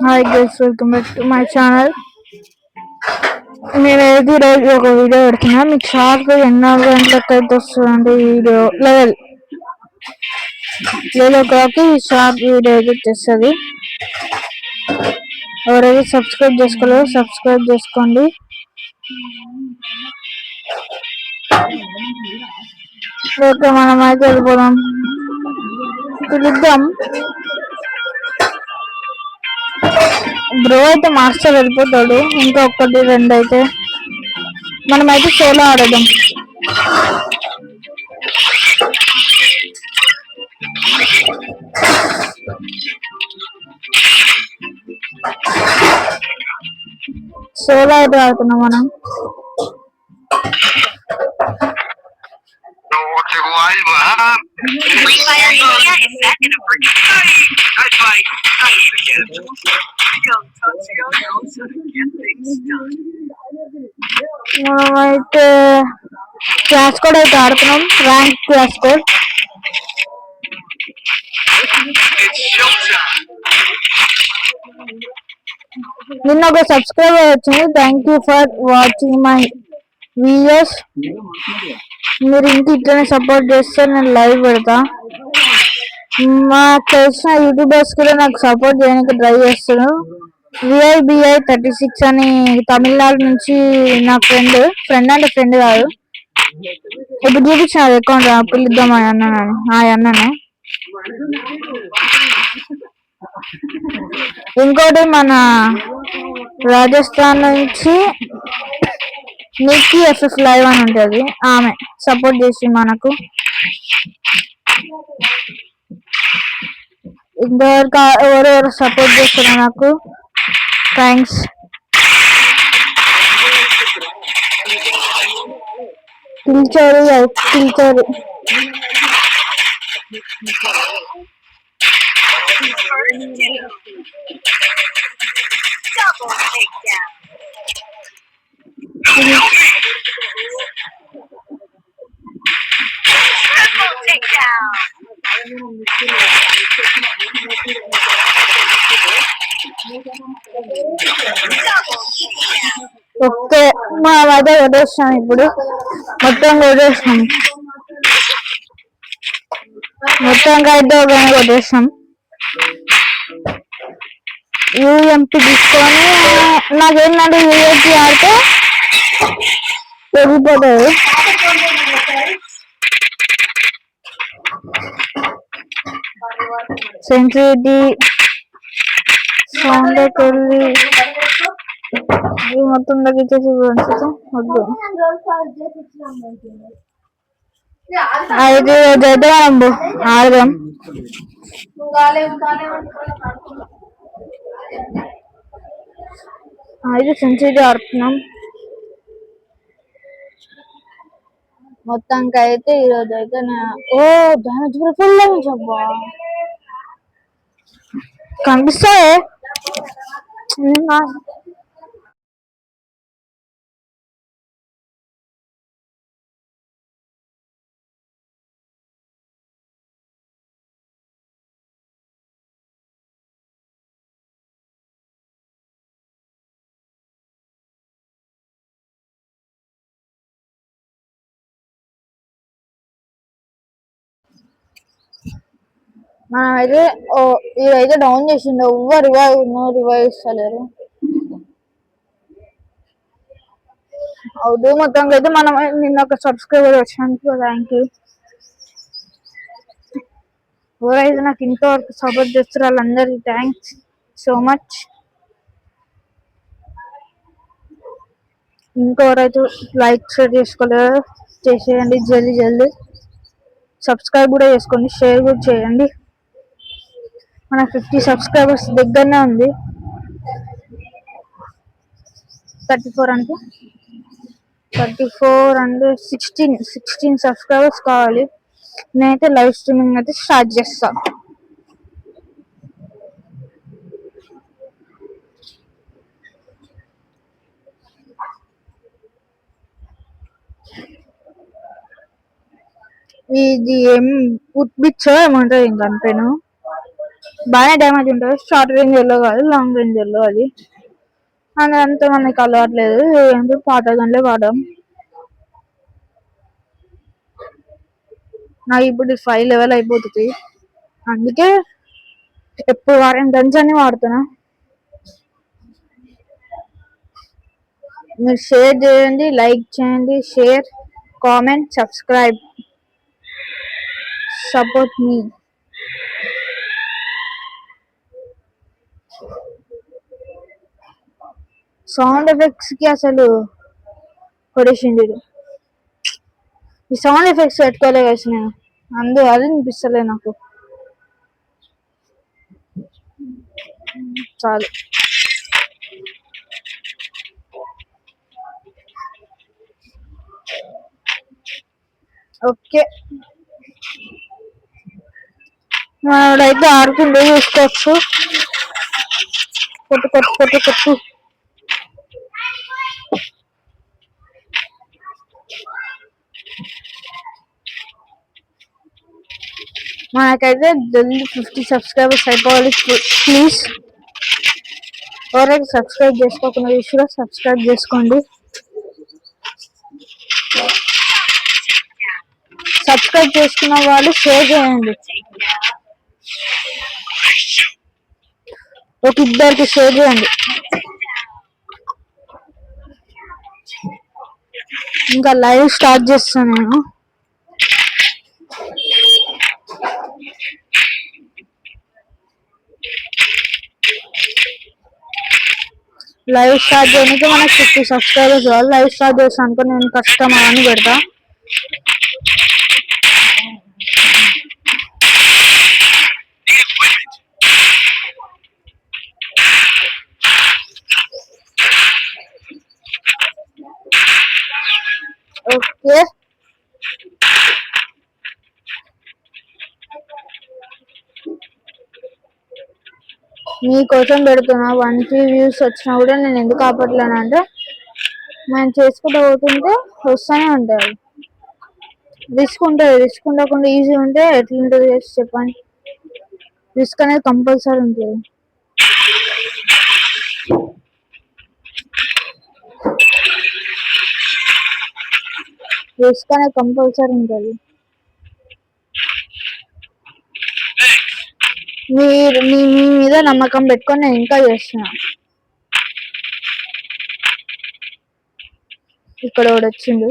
Hi guys, welcome back to my channel. నేనైతే ఈరోజు ఒక వీడియో పెడుతున్నా. మీకు షార్ప్ 4 గంటలకు అయితే వస్తుందండి వీడియో. 11 షార్ప్ వీడియో అయితే వచ్చేస్తుంది. ఎవరైతే సబ్స్క్రైబ్ చేసుకోలేదో సబ్స్క్రైబ్ చేసుకోండి. ఓకే, మనం అయితే వెళ్ళిపోదాం, పిలుద్దాం. బ్రో అయితే మాస్టర్ వెళ్ళిపోతాడు. ఇంకా 1-2 అయితే మనమైతే సోలో ఆడదాం. సోలో అయితే ఆడుతున్నాం మనం. మనమైతే క్లాస్ కోడ్ అయితే ఆడుతున్నాం. Rank class code. నిన్న ఒక సబ్స్క్రైబర్ వచ్చింది. Thank you for watching my videos. మీరు ఇంక ఇట్లనే సపోర్ట్ చేస్తే నేను లైవ్ పెడతా. మాకు తెలిసిన యూట్యూబర్స్ కూడా నాకు సపోర్ట్ చేయడానికి ట్రై చేస్తాను. VIBI36 అని తమిళనాడు నుంచి నా ఫ్రెండ్ అంటే ఫ్రెండ్ కాదు, ఇప్పుడు చూపించిన అకౌంట్ పిలుద్దాం అన్ననే. ఇంకోటి మన రాజస్థాన్ నుంచి నిక్కీ FF లైవ్ అని ఉంటుంది, ఆమె సపోర్ట్ చేసి మనకు. ఎవరెవరు సపోర్ట్ చేస్తారు నాకు, థ్యాంక్స్. పిలిచారు. ఓకే, మా వద్ద కొట్టేస్తాం. ఇప్పుడు మొత్తం కొట్టేస్తాం. అయితే కొట్టేస్తాం. UMP తీసుకొని నాకేంటంటే UMP ఆడితే పెరిగిపోతుంది. సెన్సిటివిటీ సౌండ్కి వెళ్ళి మొత్తం తగ్గించేసి వద్దు. అయితే ఆడదాం. అయితే సెన్సిటివిటీ ఆడుతున్నాం. మొత్తానికి అయితే ఈరోజు అయితే ఫుల్ కనిపిస్తాయి. మనమైతే ఇదైతే డౌన్ చేసిండు. ఎవ్వరు రివైవ్ ఇస్తలేరు. అవును, మొత్తానికి అయితే మనం నిన్న ఒక సబ్స్క్రైబర్ వచ్చినందుకు థ్యాంక్ యూ. ఎవరైతే నాకు ఇంతవరకు సపోర్ట్ చేస్తారు వాళ్ళందరికీ థ్యాంక్స్ సో మచ్. ఇంకెవరైతే లైక్ షేర్ చేసుకోలేదో చేసేయండి జల్దీ. సబ్స్క్రైబ్ కూడా చేసుకోండి, షేర్ కూడా చేయండి. మన 50 సబ్స్క్రైబర్స్ దగ్గరనే ఉంది. 34 అంటే 16 సబ్స్క్రైబర్స్ కావాలి. నేనైతే లైవ్ స్ట్రీమింగ్ అయితే స్టార్ట్ చేస్తా. ఇది ఏం ఉత్బిచ్చో ఏమంటారు ఇంకంతేను. బాగానే డ్యామేజ్ ఉంటుంది. షార్ట్ రేంజర్లో కాదు, లాంగ్ రేంజర్లో అది. అంత మనకి అలవాట్లేదు, పాత గన్లే వాడాం. నాకు ఇప్పుడు 5 లెవెల్ అయిపోతుంది, అందుకే ఎప్పుడు వాడిన గన్స్ అన్ని వాడుతున్నా. మీరు షేర్ చేయండి, లైక్ చేయండి, షేర్, కామెంట్, సబ్స్క్రైబ్, సపోర్ట్ మీ. సౌండ్ ఎఫెక్ట్స్ కి అసలు కొడేసిండు. ఈ సౌండ్ ఎఫెక్ట్స్ పెట్టుకోలే కదా నేను, అది అనిపిస్తలే నాకు. చాలు. ఓకే, మనోడైతే ఆడుకుంటూ చూసుకోవచ్చు. కొట్టు కొట్టు కొట్టు కొట్టు. మనకైతే జల్దీ 50 సబ్స్క్రైబర్స్ అయిపోవాలి ప్లీజ్. ఎవరైతే సబ్స్క్రైబ్ చేసుకోకుండా చూసినా సబ్స్క్రైబ్ చేసుకోండి. సబ్స్క్రైబ్ చేసుకున్న వాళ్ళు షేర్ చేయండి, ఒక ఇద్దరికి షేర్ చేయండి. ఇంకా లైవ్ స్టార్ట్ చేస్తాను నేను. లైవ్ స్టార్ట్ చేయడానికి మనకు 50 సబ్స్క్రైబర్స్ కావాలి. లైవ్ స్టార్ట్ చేస్తాను అనుకో, నేను కష్టమా అని పెడతా. ఓకే, మీకోసం పెడుతున్నా. 1K వ్యూస్ వచ్చినా కూడా నేను ఎందుకు ఆపట్లేనంటే, మనం చేసుకుంటూ పోతుంటే వస్తూనే ఉంటాయి. రిస్క్ ఉంటుంది, రిస్క్ ఉండకుండా ఈజీ ఉంటే ఎట్లుంటుంది చెప్పండి. రిస్క్ అనేది కంపల్సరీ ఉంటుంది. రిస్క్ అనేది కంపల్సరీ ఉంటుంది. మీరు మీ మీద నమ్మకం పెట్టుకొని నేను ఇంకా చేస్తున్నా. ఇక్కడ ఒకటి వచ్చింది,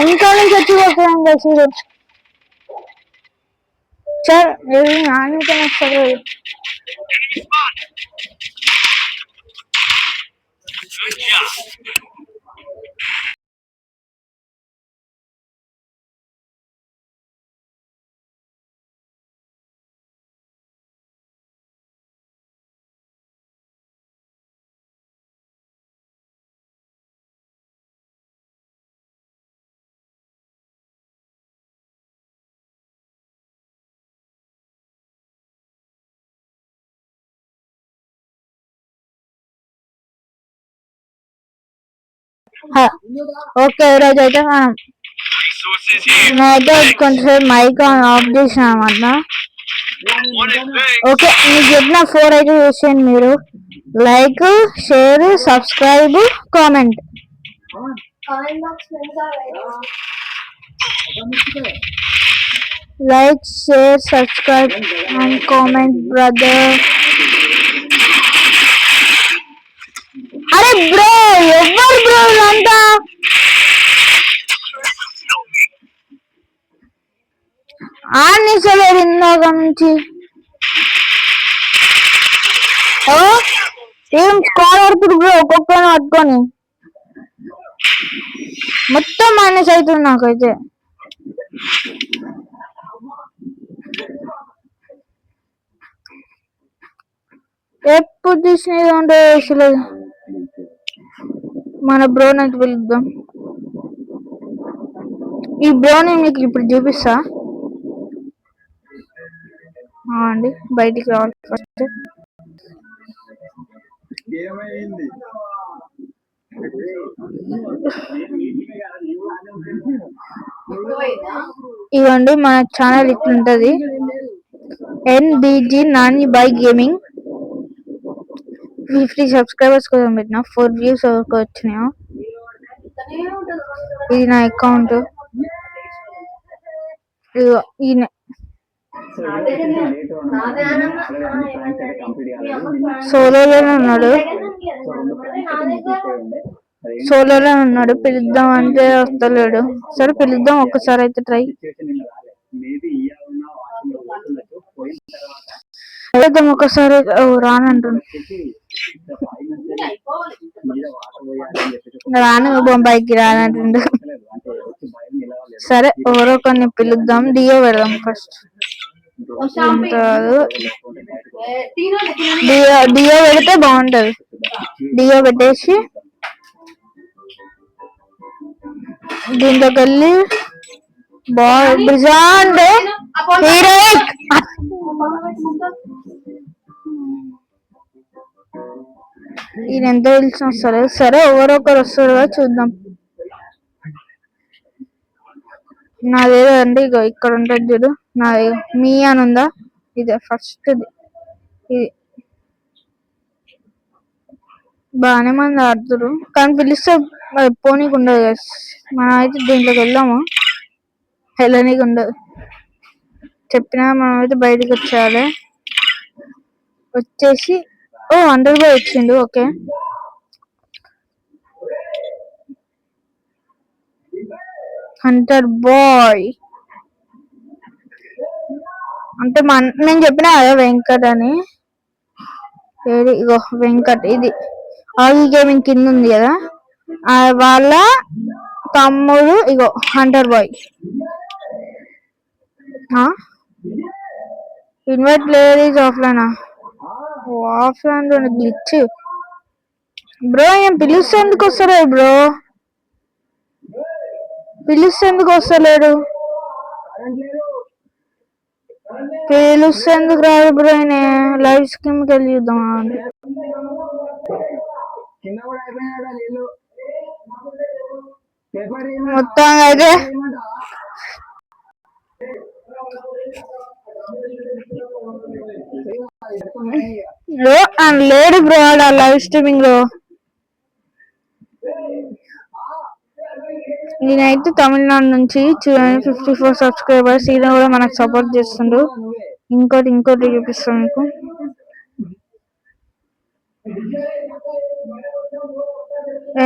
ఇంకా నుంచి వచ్చి పోతున్నాం చూడు. సార్ నాణ్యత వస్తుంది. ఓకే, ఈరోజు అయితే నేనైతే కొంచెంసేపు మైక్ ఆఫ్ చేసిన అనమాట. ఓకే, మీకు చెప్పిన 4 అయితే చేసేయండి మీరు. Like, share, subscribe, comment. Like, share, subscribe and comment brother. అరే బ్రో, ఎవరు బ్రో అంతా? ఆనిసలేదు ఇందాక నుంచి. ఏం స్కోర్ ఆడుతుడు బ్రో, ఒక్కొక్కరిని పట్టుకొని మొత్తం మైనస్ అవుతుంది నాకైతే. ఎప్పుడు తీసినది అంటే అసలు మన బ్రోని పిలుద్దాం. ఈ బ్రోని మీకు ఇప్పుడు చూపిస్తా అండి. బయటికి రావాలి ఫస్ట్. ఇవ్వండి మన ఛానల్ ఇట్లుంటది. NBG Nani by gaming 50 subscribers కోసం పెట్టిన 4 వ్యూస్ వరకు వచ్చినాయా. ఇది నా అకౌంట్. ఈయన సోలోలోనే ఉన్నాడు. పిలుద్దాం అంటే వస్తలేడు. సరే పిలుద్దాం ఒక్కసారి అయితే ట్రై పిలుద్దాం ఒకసారి. రానంటాను. రాను బొంబాయికి రానంటుండు. సరే ఎవరో కొన్ని పిలుద్దాం. డియో పెడదాం ఫస్ట్. డియో పెడితే బాగుంటది. డియో పెట్టేసి దీంట్లోకి వెళ్ళి అంటే ఈయన ఎంత పిలిచిన వస్తారు. సరే ఎవరొకరు వస్తారు చూద్దాం. నాదేదో అండి ఇక ఇక్కడ ఉంటుంది చూడు. నాది మీ అని ఉందా. ఇదే ఫస్ట్. ఇది బాగానే మంది ఆడుతురు కానీ పిలిస్తే పోనీకి ఉండదు కదా. మనం అయితే దీంట్లోకి వెళ్దాము. వెళ్ళనీకి ఉండదు. చెప్పినా మనం అయితే బయటకు వచ్చేయాలి. వచ్చేసి అండర్ బాయ్ వచ్చిండు. ఓకే హంటర్ బాయ్ అంటే నేను చెప్పినా కదా వెంకట్ అని. ఇగో వెంకట్. ఇది ఆగి గేమింగ్ కింద ఉంది కదా వాళ్ళ తమ్ముడు. Ego hunter boy. Invite player is offline. Offline లో గ్లిచ్. బ్రో ఏం పిలిస్తే ఎందుకు వస్తలేడు బ్రో? పిలిస్తే ఎందుకు వస్తలేడు? పిలిస్తే ఎందుకు రాదు బ్రో? లైవ్ స్కీమ్కి వెళ్ళి చూద్దాం. మొత్తం అయితే లేడు బ్రో లైవ్ స్ట్రీమింగ్ లో. నేనైతే తమిళనాడు నుంచి 54 సబ్స్క్రైబర్స్. ఈయన కూడా మనకు సపోర్ట్ చేస్తుండ్రు. ఇంకోటి చూపిస్తాను మీకు.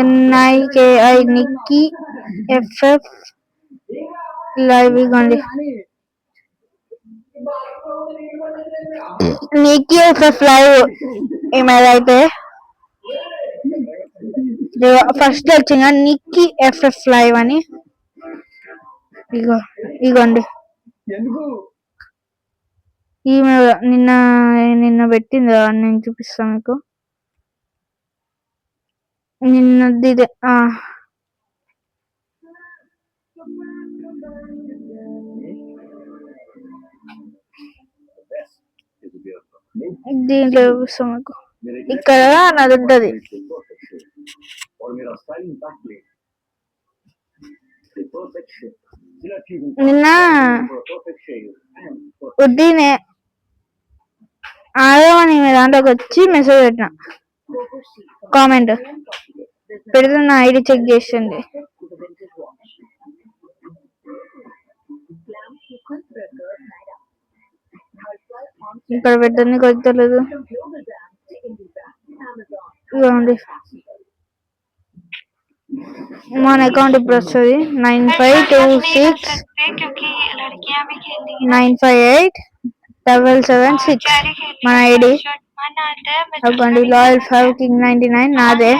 NIKI Nikki FF live. ఇవ్వండి నిక్కీ FF లైవ్. ఏమైతే ఫస్ట్ వచ్చిందా నిక్కీ FF లైవ్ అని. ఇగోండి ఈమె నిన్న పెట్టింది. నేను చూపిస్తాను మీకు. నిన్నది ఇదే. దీంట్లో చూపిస్తాం మీకు. ఇక్కడ నాది ఉంటది. నిన్న ఉద్దీనే ఆదమని దాంట్లోకి వచ్చి మెసేజ్ పెట్టిన. కామెంట్ పెడితే నా ఐడి చెక్ చేసింది. ఇక్కడ పెట్టడానికి వద్దలేదు. ఇవ్వండి మన అకౌంట్ ఇప్పుడు వస్తుంది. 9526958776 మన ఐడి. అవ్వండి లాయల్ 5king99 నాదే.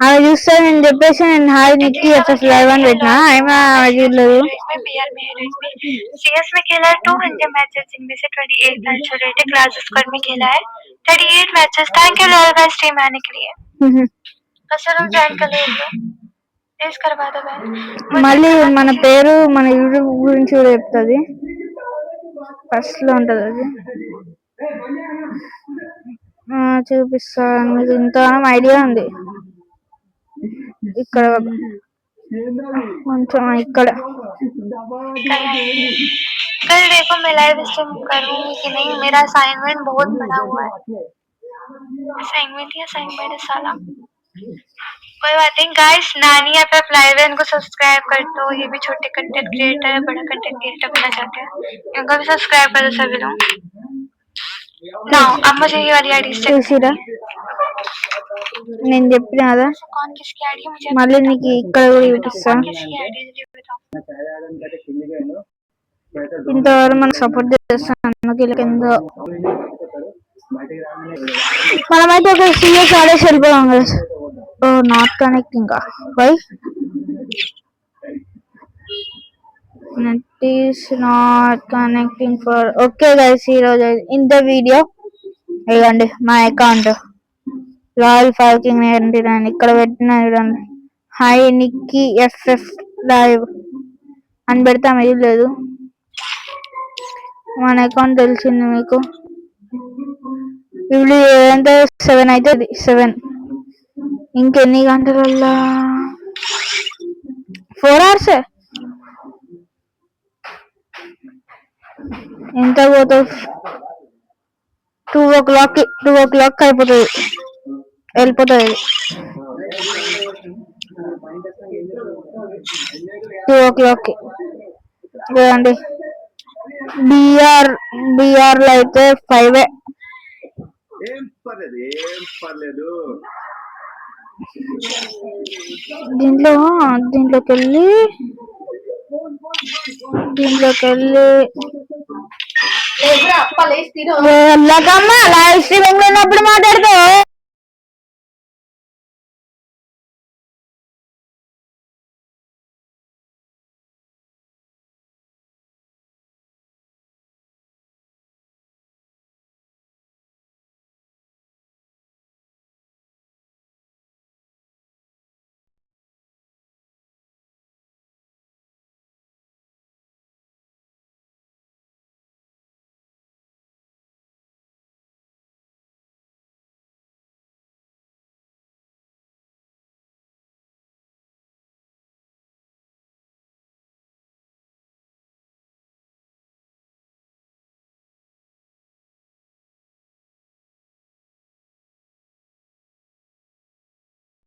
అవి చూస్తే నేను చెప్పేసి నేను హాయ్ నిక్కీ FF లైవ్ అని పెట్టినా. ఏమైనా చూడలేదు. CS में खेला है 200 मैचेस, इनमें से 28 मैच रेटेड क्लास स्क्वाड में खेला है 38 matches. Thank you loyal guys stream आने के लिए. कसरम ज्वाइन कर लो प्लीज करवा दो भाई. మళ్ళీ మన పేరు మన యూట్యూబ్ గురించి కూడా చెప్తుంది. ఫస్ట్ లో ఉంటది అది. చూపిస్తాను మీకు. ఇంత ఐడియా ఉంది. ఇక్కడ కొంచెం ఇక్కడ कल देखो मैं लाइव स्ट्रीम करूंगी कि नहीं। मेरा असाइनमेंट बहुत बड़ा हुआ है। असाइनमेंट है साला। कोई बात नहीं गाइस, नानी ऐप पे लाइव है, इनको सब्सक्राइब कर दो। ये भी छोटे कंटेंट क्रिएटर है, बड़ा कंटेंट क्रिएटर बनना चाहते हैं, इनको भी सब्सक्राइब कर दो सभी लोग। ना अब मुझे ये वाली आईडी से చూసిరా నేను చెప్పిన కదా कौन किसकी आईडी है मुझे మళ్ళీ నీకు ఇక్కడ కూడా చూపిస్తా किसकी आईडी है बताओ। ఇంతవరకు మనకు సపోర్ట్ చేస్తాను కింద మనమైతే ఒక సీఎస్ ఆడేసి వెళ్ళిపోయాం కదా. Oh not connecting why net is not connecting for okay guys ఈరోజు ఇన్ ద వీడియో ఇవ్వండి మా అకౌంట్ రాయల్ 5king99 ఇక్కడ పెట్టిన చూడండి. హై నిక్కీ ఎఫ్ఎఫ్ లైవ్ అని పెడతాం ఇది లేదు మన అకౌంట్ తెలిసింది మీకు. ఇప్పుడు ఎంత 7 అవుతుంది 7 ఇంకెన్ని గంటలల్లా 4 hours ఎంత పోతుంది 2 o'clock అయిపోతుంది వెళ్ళిపోతుంది 2 o'clock చూడండి. బిఆర్ లో అయితే 5 దీంట్లోకి వెళ్ళి వెళ్ళకమ్మా లైవ్ స్ట్రీమింగ్ లో ఉన్నప్పుడు మాట్లాడుతూ